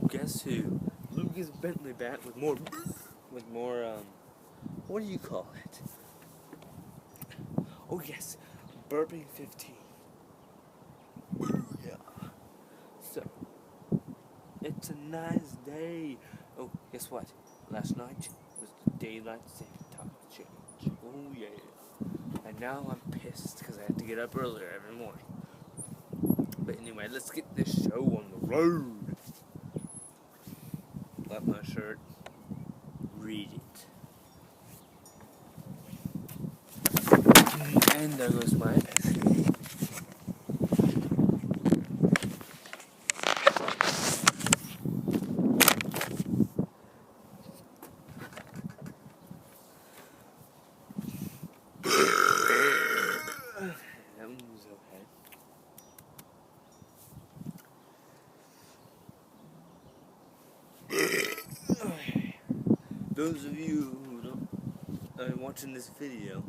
guess who? Lucas Bentley back with more, what do you call it? Oh yes, Burping 15. Yeah. So, it's a nice day. Oh, guess what? Last night was the daylight saving time change. Oh yeah. And now I'm pissed because I have to get up earlier every morning. But anyway, let's get this show on the road. Like my shirt. Read it. And there goes my iPad. That was okay. Those of you who don't are watching this video,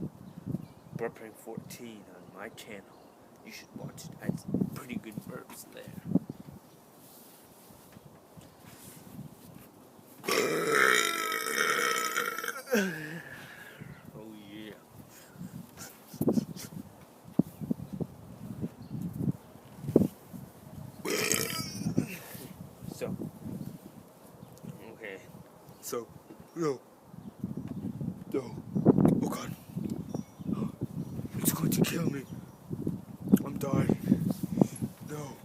Burping 14 on my channel, you should watch it. I had some pretty good burps there. Oh yeah. So, okay. So, no. Oh God. It's going to kill me. I'm dying. No.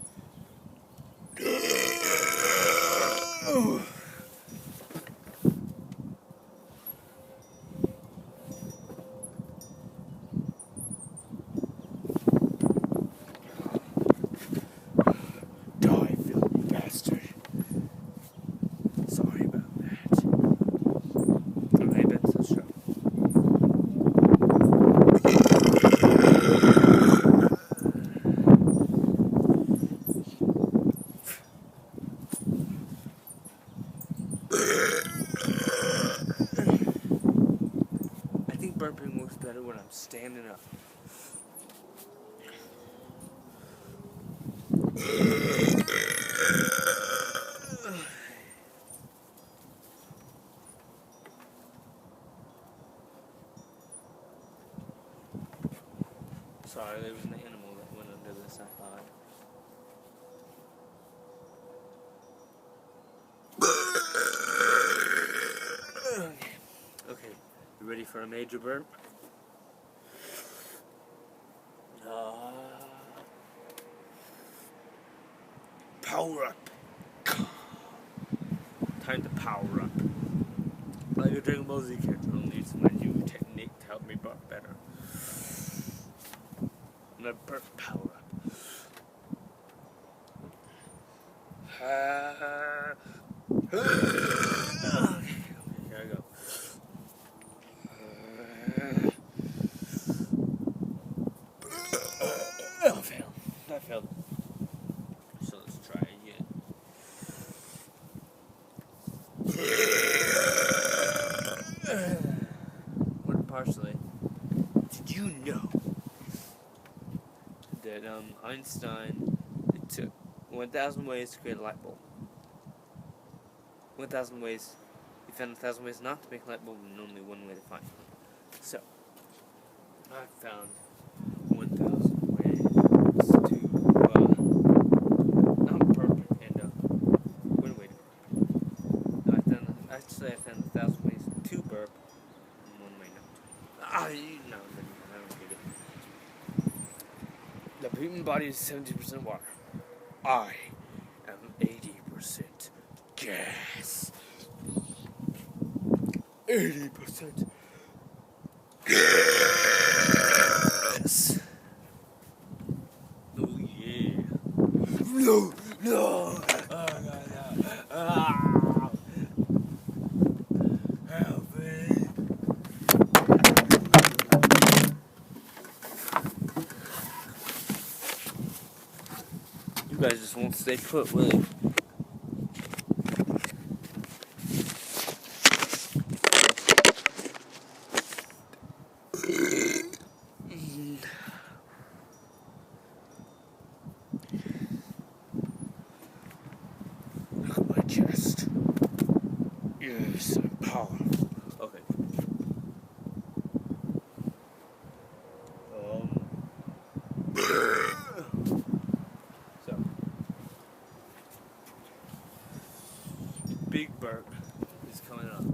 Die, filthy bastard. Sorry about that. Okay, that's the show. I think burping works better when I'm standing up. Sorry, there was an animal that went under this, I thought. Okay, you ready for a major burp? Power up. Time to power up. Like your Dragon Ball Z character, I'll need my new technique to help me burp better. I'm gonna burp power up. Okay, here I go. I failed. So let's try again. More partially. Did you know that Einstein, it took 1,000 ways to create a light bulb? 1,000 ways. He found 1,000 ways not to make a light bulb, and only one way to find one. So, I found 1,000 ways to not burp and one way to burp. No, I found 1,000 ways to burp and one way not to. No, I don't get it. The human body is 70% water. I am 80% gas. 80% gas. Oh yeah. No. Oh God, no. Help me. You guys just won't stay put, will you? Look at my chest. Yes, I'm powerful. Okay. So, big burp is coming up.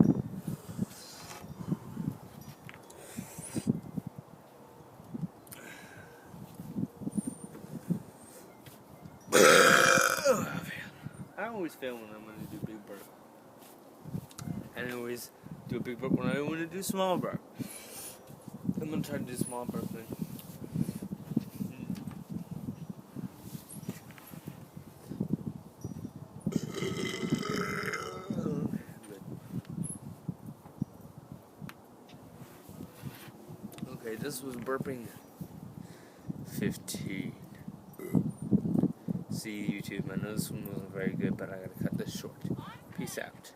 I always fail when I'm going to do big burp. And I always do a big burp when I want to do small burp. I'm going to try to do small burp then. Okay, this was burping 15. See YouTube, I know this one wasn't very good, but I gotta cut this short. Peace out.